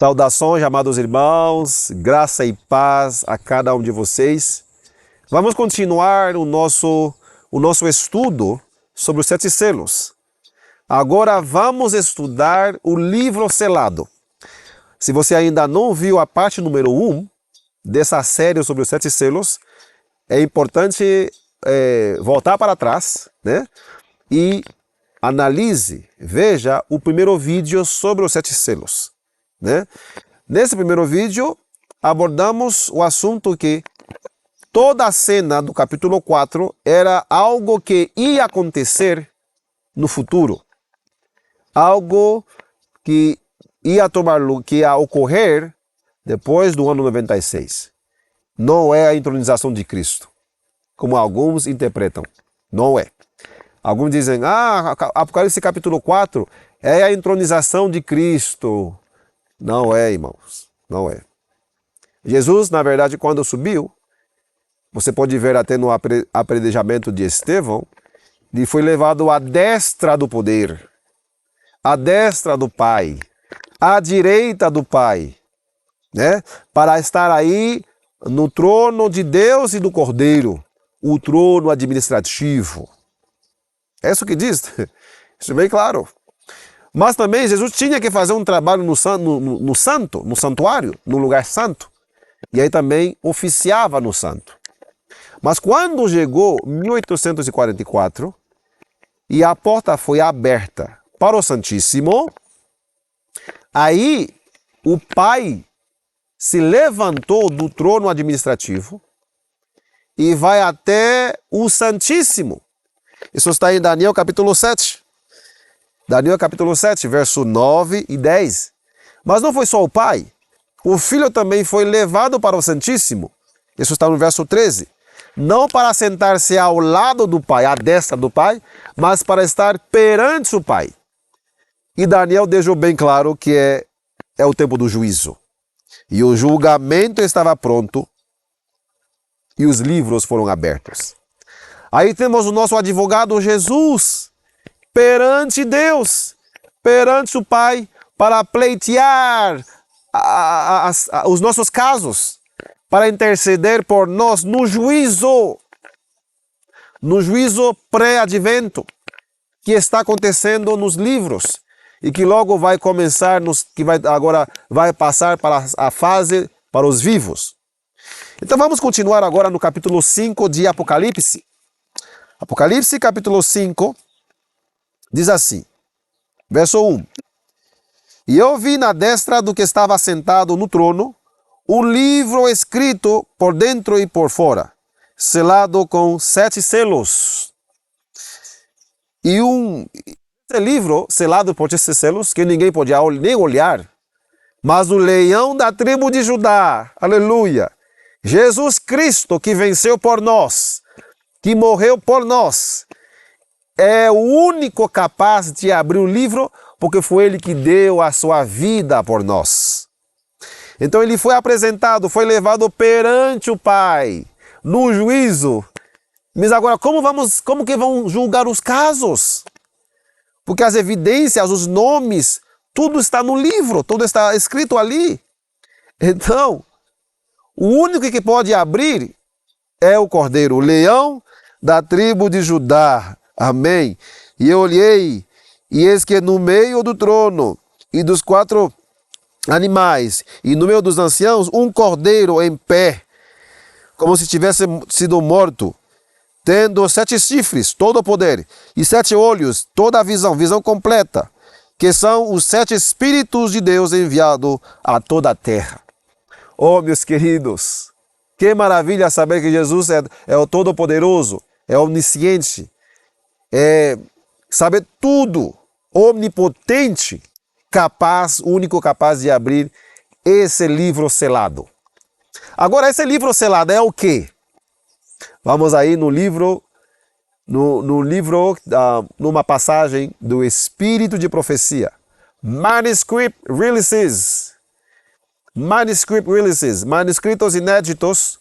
Saudações, amados irmãos, graça e paz a cada um de vocês. Vamos continuar o nosso estudo sobre os 7 selos. Agora vamos estudar o livro selado. Se você ainda não viu a parte número 1 dessa série sobre os 7 selos, é importante voltar para trás, né? E analise, veja o primeiro vídeo sobre os 7 selos. Né? Nesse primeiro vídeo, abordamos o assunto que toda a cena do capítulo 4 era algo que ia acontecer no futuro. Algo que ia ocorrer depois do ano 96. Não é a entronização de Cristo, como alguns interpretam. Não é. Alguns dizem, Apocalipse capítulo 4 é a entronização de Cristo. Não é, irmãos, não é. Jesus, na verdade, quando subiu, você pode ver até no apedrejamento de Estevão, ele foi levado à destra do poder, à destra do Pai, à direita do Pai, né? Para estar aí no trono de Deus e do Cordeiro, o trono administrativo. É isso que diz, isso é bem claro. Mas também Jesus tinha que fazer um trabalho no santuário, no lugar santo. E aí também oficiava no santo. Mas quando chegou 1844 e a porta foi aberta para o Santíssimo, aí o Pai se levantou do trono administrativo e vai até o Santíssimo. Isso está em Daniel capítulo 7. Daniel capítulo 7, verso 9 e 10. Mas não foi só o Pai. O Filho também foi levado para o Santíssimo. Isso está no verso 13. Não para sentar-se ao lado do Pai, à destra do Pai, mas para estar perante o Pai. E Daniel deixou bem claro que é o tempo do juízo. E o julgamento estava pronto e os livros foram abertos. Aí temos o nosso advogado Jesus, perante Deus, perante o Pai, para pleitear os nossos casos, para interceder por nós no juízo pré-advento, que está acontecendo nos livros, e que logo vai começar, agora vai passar para a fase para os vivos. Então vamos continuar agora no capítulo 5 de Apocalipse. Apocalipse capítulo 5, diz assim, verso 1. E eu vi na destra do que estava sentado no trono um livro escrito por dentro e por fora, selado com 7 selos. E esse livro, selado por 7 selos, que ninguém podia nem olhar, mas o leão da tribo de Judá, aleluia, Jesus Cristo, que venceu por nós, que morreu por nós, é o único capaz de abrir o livro, porque foi ele que deu a sua vida por nós. Então ele foi apresentado, foi levado perante o Pai, no juízo. Mas agora, como que vão julgar os casos? Porque as evidências, os nomes, tudo está no livro, tudo está escrito ali. Então, o único que pode abrir é o Cordeiro, o leão da tribo de Judá. Amém. E eu olhei, e eis que no meio do trono e dos 4 animais, e no meio dos anciãos, um cordeiro em pé, como se tivesse sido morto, tendo 7 chifres, todo o poder, e 7 olhos, toda a visão completa, que são os 7 Espíritos de Deus enviados a toda a terra. Oh, meus queridos, que maravilha saber que Jesus é o Todo-Poderoso, é onisciente, saber tudo, omnipotente, único capaz de abrir esse livro selado. Agora, esse livro selado é o quê? Vamos aí numa passagem do Espírito de Profecia. Manuscript Releases, Manuscritos Inéditos,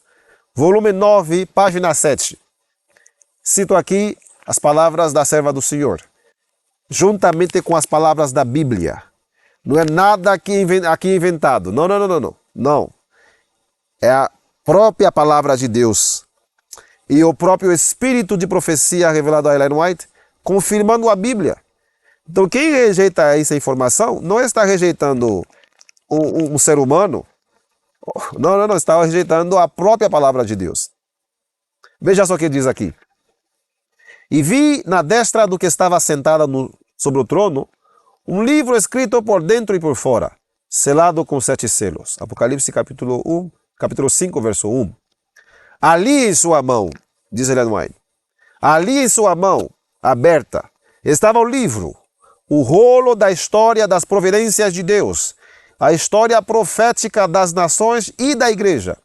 volume 9, página 7. Cito aqui as palavras da serva do Senhor, juntamente com as palavras da Bíblia. Não é nada aqui inventado. Não, não, não, não, não. Não. É a própria palavra de Deus. E o próprio espírito de profecia revelado a Ellen White, confirmando a Bíblia. Então quem rejeita essa informação não está rejeitando um ser humano. Não, não, não. Está rejeitando a própria palavra de Deus. Veja só o que diz aqui. E vi na destra do que estava sentada sobre o trono um livro escrito por dentro e por fora, selado com 7 selos. Apocalipse capítulo 5, verso 1. Ali em sua mão, diz Ellen White, ali em sua mão, aberta, estava o livro, o rolo da história das providências de Deus, a história profética das nações e da igreja.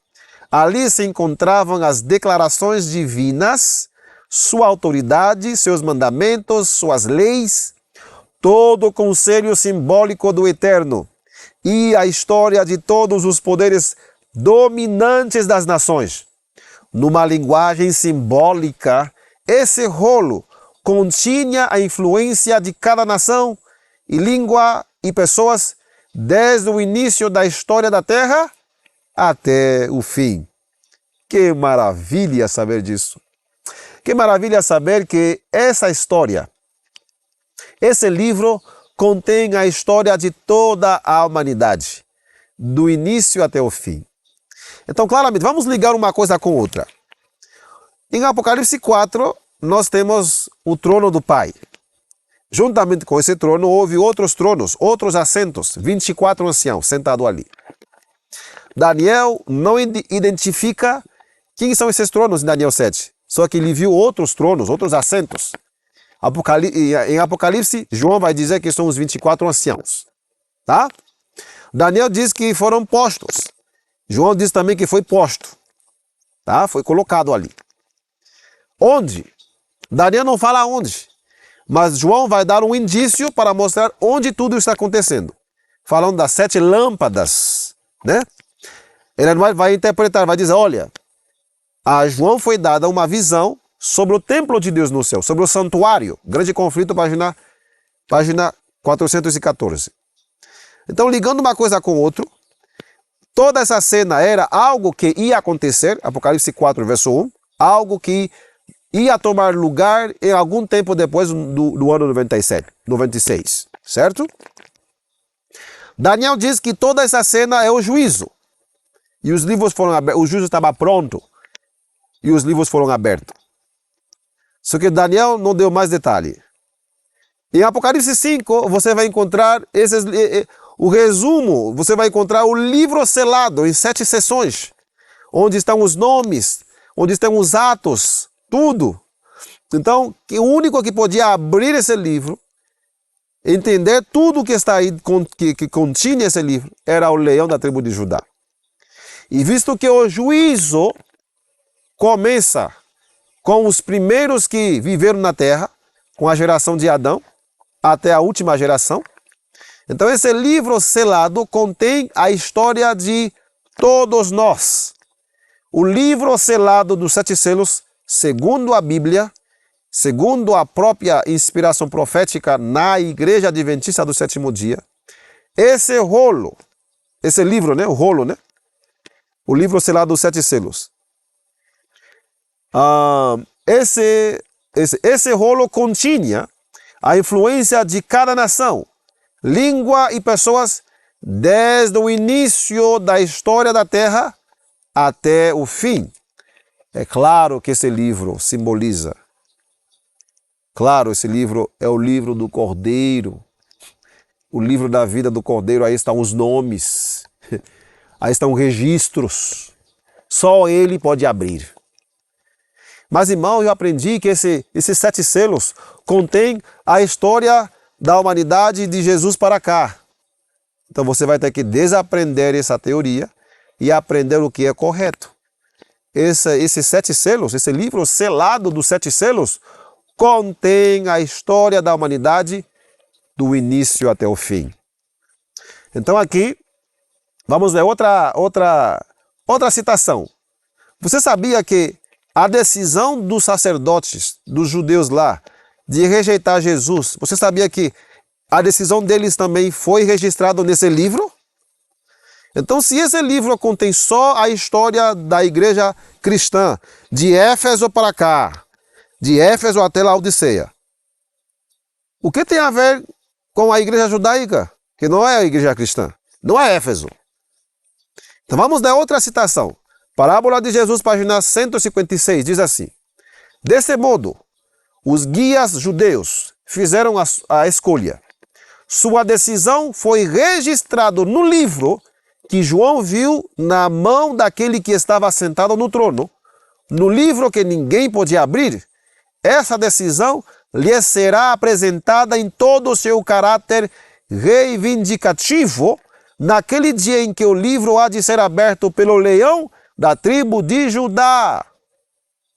Ali se encontravam as declarações divinas, sua autoridade, seus mandamentos, suas leis, todo o conselho simbólico do Eterno e a história de todos os poderes dominantes das nações. Numa linguagem simbólica, esse rolo continha a influência de cada nação e língua e pessoas desde o início da história da Terra até o fim. Que maravilha saber disso! Que maravilha saber que essa história, esse livro contém a história de toda a humanidade, do início até o fim. Então, claramente, vamos ligar uma coisa com outra. Em Apocalipse 4, nós temos o trono do Pai. Juntamente com esse trono, houve outros tronos, outros assentos, 24 anciãos sentados ali. Daniel não identifica quem são esses tronos em Daniel 7. Só que ele viu outros tronos, outros assentos. Em Apocalipse, João vai dizer que são os 24 anciãos. Tá? Daniel diz que foram postos. João diz também que foi posto. Tá? Foi colocado ali. Onde? Daniel não fala onde. Mas João vai dar um indício para mostrar onde tudo está acontecendo. Falando das 7 lâmpadas. Né? Ele vai interpretar, vai dizer, olha, a João foi dada uma visão sobre o templo de Deus no céu, sobre o santuário. Grande conflito, página 414. Então, ligando uma coisa com outra, toda essa cena era algo que ia acontecer, Apocalipse 4, verso 1, algo que ia tomar lugar em algum tempo depois do ano 96, certo? Daniel diz que toda essa cena é o juízo. E os livros foram abertos, o juízo estava pronto. E os livros foram abertos. Só que Daniel não deu mais detalhe. Em Apocalipse 5, você vai encontrar o resumo, você vai encontrar o livro selado em 7 seções, onde estão os nomes, onde estão os atos, tudo. Então, o único que podia abrir esse livro, entender tudo que está aí, que continha esse livro, era o leão da tribo de Judá. E visto que o juízo começa com os primeiros que viveram na terra, com a geração de Adão, até a última geração. Então esse livro selado contém a história de todos nós. O livro selado dos 7 selos, segundo a Bíblia, segundo a própria inspiração profética na Igreja Adventista do Sétimo Dia, esse rolo, esse livro, né? O rolo, né? O livro selado dos 7 selos. Esse rolo continha a influência de cada nação, língua e pessoas desde o início da história da Terra até o fim. É claro que esse livro simboliza. Claro, esse livro é o livro do Cordeiro. O livro da vida do Cordeiro, aí estão os nomes. Aí estão registros. Só ele pode abrir. Mas, irmão, eu aprendi que esses 7 selos contêm a história da humanidade de Jesus para cá. Então você vai ter que desaprender essa teoria e aprender o que é correto. Esses 7 selos, esse livro selado dos 7 selos, contém a história da humanidade do início até o fim. Então aqui, vamos ver outra citação. Você sabia que a decisão dos sacerdotes, dos judeus lá, de rejeitar Jesus, você sabia que a decisão deles também foi registrada nesse livro? Então, se esse livro contém só a história da igreja cristã, de Éfeso para cá, de Éfeso até Laodiceia, o que tem a ver com a igreja judaica, que não é a igreja cristã, não é Éfeso? Então vamos dar outra citação. Parábola de Jesus, página 156, diz assim: desse modo, os guias judeus fizeram a escolha. Sua decisão foi registrada no livro que João viu na mão daquele que estava sentado no trono, no livro que ninguém podia abrir. Essa decisão lhe será apresentada em todo o seu caráter reivindicativo naquele dia em que o livro há de ser aberto pelo leão da tribo de Judá.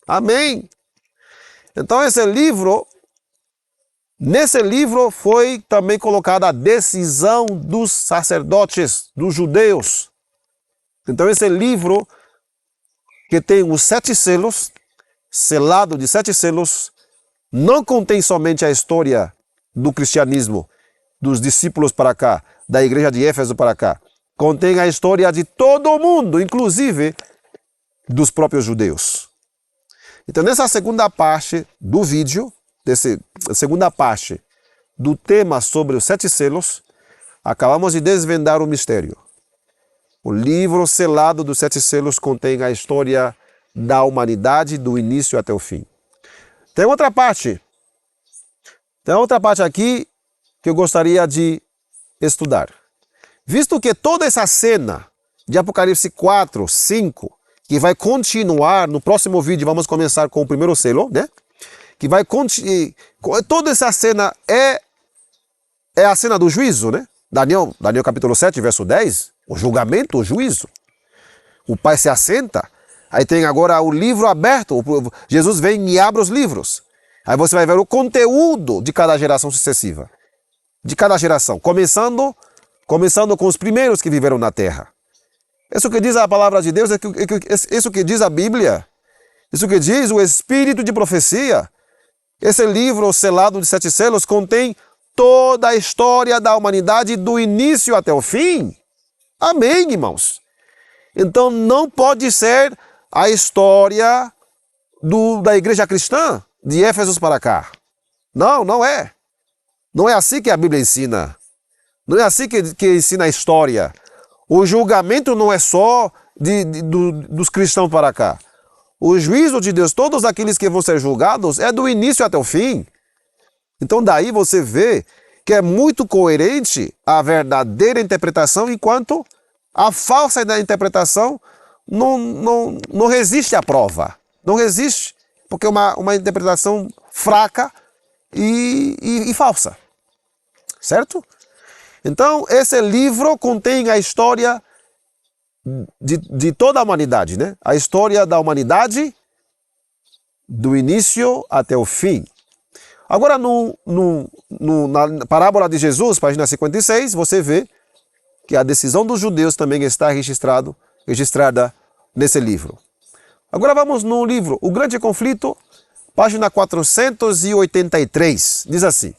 Amém. Então nesse livro foi também colocada a decisão dos sacerdotes, dos judeus. Então esse livro que tem os 7 selos, selado de 7 selos, não contém somente a história do cristianismo, dos discípulos para cá, da igreja de Éfeso para cá. Contém a história de todo mundo, inclusive dos próprios judeus. Então nessa segunda parte do vídeo, segunda parte do tema sobre os 7 selos, acabamos de desvendar o mistério. O livro selado dos 7 selos contém a história da humanidade do início até o fim. Tem outra parte aqui que eu gostaria de estudar. Visto que toda essa cena de Apocalipse 4, 5, que vai continuar no próximo vídeo, vamos começar com o primeiro selo, né? Que vai continuar. Toda essa cena é a cena do juízo, né? Daniel capítulo 7, verso 10, o julgamento, o juízo. O Pai se assenta, aí tem agora o livro aberto, Jesus vem e abre os livros. Aí você vai ver o conteúdo de cada geração sucessiva. De cada geração, começando com os primeiros que viveram na terra. Isso que diz a palavra de Deus, isso que diz a Bíblia, isso que diz o Espírito de profecia. Esse livro selado de 7 selos contém toda a história da humanidade do início até o fim. Amém, irmãos? Então não pode ser a história da igreja cristã, de Éfeso para cá. Não é. Não é assim que a Bíblia ensina. Não é assim que ensina a história. O julgamento não é só dos cristãos para cá. O juízo de Deus, todos aqueles que vão ser julgados, é do início até o fim. Então daí você vê que é muito coerente a verdadeira interpretação, enquanto a falsa interpretação não resiste à prova. Não resiste, porque é uma interpretação fraca e falsa. Certo? Então esse livro contém a história de toda a humanidade, né? A história da humanidade do início até o fim. Agora, na parábola de Jesus, página 56, você vê que a decisão dos judeus também está registrada nesse livro. Agora vamos no livro O Grande Conflito, página 483, diz assim: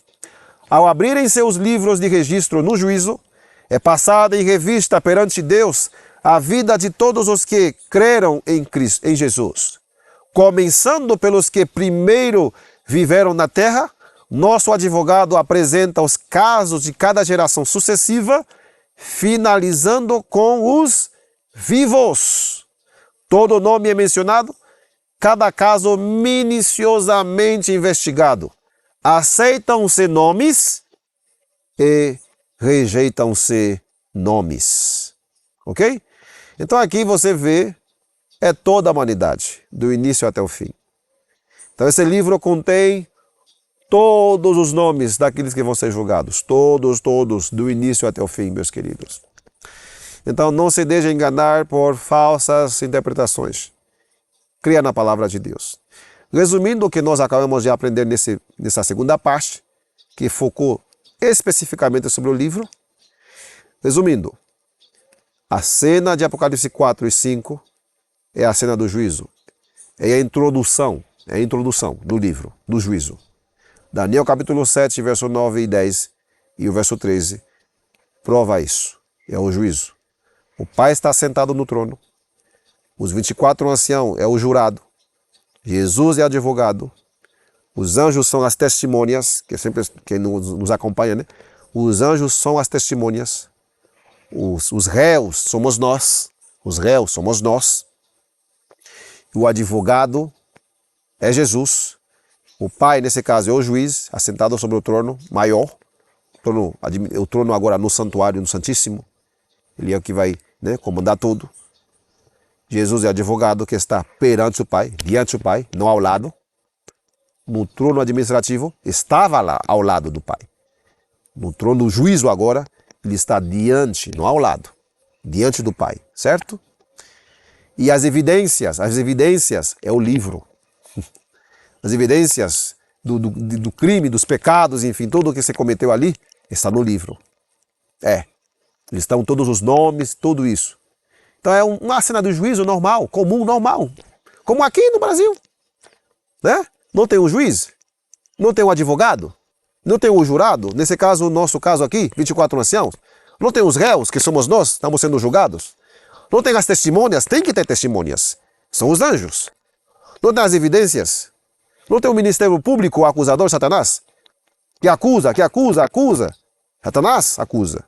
ao abrirem seus livros de registro no juízo, é passada em revista perante Deus a vida de todos os que creram em Jesus. Começando pelos que primeiro viveram na terra, nosso advogado apresenta os casos de cada geração sucessiva, finalizando com os vivos. Todo nome é mencionado, cada caso minuciosamente investigado. Aceitam-se nomes e rejeitam-se nomes. Ok? Então aqui você vê, é toda a humanidade, do início até o fim. Então esse livro contém todos os nomes daqueles que vão ser julgados. Todos, do início até o fim, meus queridos. Então não se deixe enganar por falsas interpretações. Cria na palavra de Deus. Resumindo o que nós acabamos de aprender nessa segunda parte, que focou especificamente sobre o livro. Resumindo, a cena de Apocalipse 4 e 5 é a cena do juízo. É a introdução do livro, do juízo. Daniel capítulo 7, verso 9 e 10 E o verso 13 prova isso. É o juízo. O Pai está sentado no trono. Os 24 anciãos é o jurado. Jesus é advogado. Os anjos são as testemunhas, que é sempre quem nos acompanha, né? Os anjos são as testemunhas. Os réus somos nós. Os réus somos nós. O advogado é Jesus. O Pai, nesse caso, é o juiz, assentado sobre o trono maior. O trono agora no santuário, no Santíssimo. Ele é o que vai, né, comandar tudo. Jesus é advogado que está perante o Pai, diante do Pai, não ao lado. No trono administrativo, estava lá ao lado do Pai. No trono do juízo agora, ele está diante, não ao lado, diante do Pai, certo? E as evidências é o livro. As evidências do crime, dos pecados, enfim, tudo o que você cometeu ali, está no livro. Estão todos os nomes, tudo isso. Então é uma cena do juízo normal, comum, normal. Como aqui no Brasil. Né? Não tem um juiz, não tem um advogado, não tem um jurado. Nesse caso, o nosso caso aqui, 24 anciãos. Não tem os réus, que somos nós, estamos sendo julgados. Não tem as testemunhas, tem que ter testemunhas. São os anjos. Não tem as evidências. Não tem o Ministério Público, o acusador Satanás. Que acusa. Satanás acusa.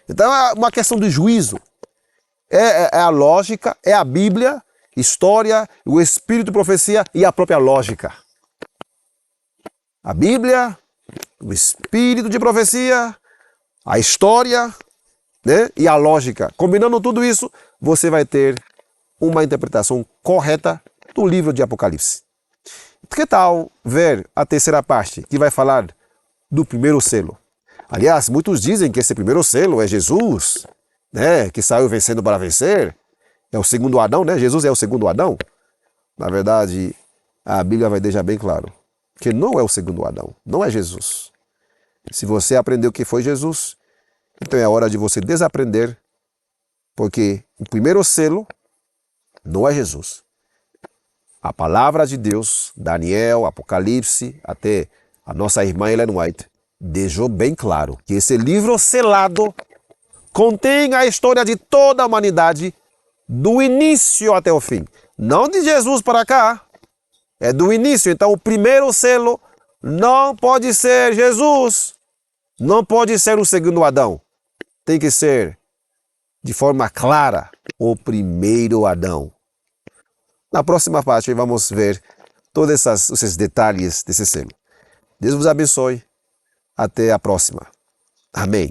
Então é uma questão de juízo. É a lógica, é a Bíblia, história, o espírito de profecia e a própria lógica. A Bíblia, o espírito de profecia, a história, né, e a lógica. Combinando tudo isso, você vai ter uma interpretação correta do livro de Apocalipse. Que tal ver a terceira parte, que vai falar do primeiro selo? Aliás, muitos dizem que esse primeiro selo é Jesus, né, que saiu vencendo para vencer. É o segundo Adão, né? Jesus é o segundo Adão. Na verdade, a Bíblia vai deixar bem claro que não é o segundo Adão, não é Jesus. Se você aprendeu que foi Jesus, então é hora de você desaprender, porque o primeiro selo não é Jesus. A palavra de Deus, Daniel, Apocalipse, até a nossa irmã Ellen White, deixou bem claro que esse livro selado contém a história de toda a humanidade, do início até o fim. Não de Jesus para cá, é do início. Então o primeiro selo não pode ser Jesus, não pode ser o segundo Adão. Tem que ser, de forma clara, o primeiro Adão. Na próxima parte vamos ver todos esses detalhes desse selo. Deus vos abençoe. Até a próxima. Amém.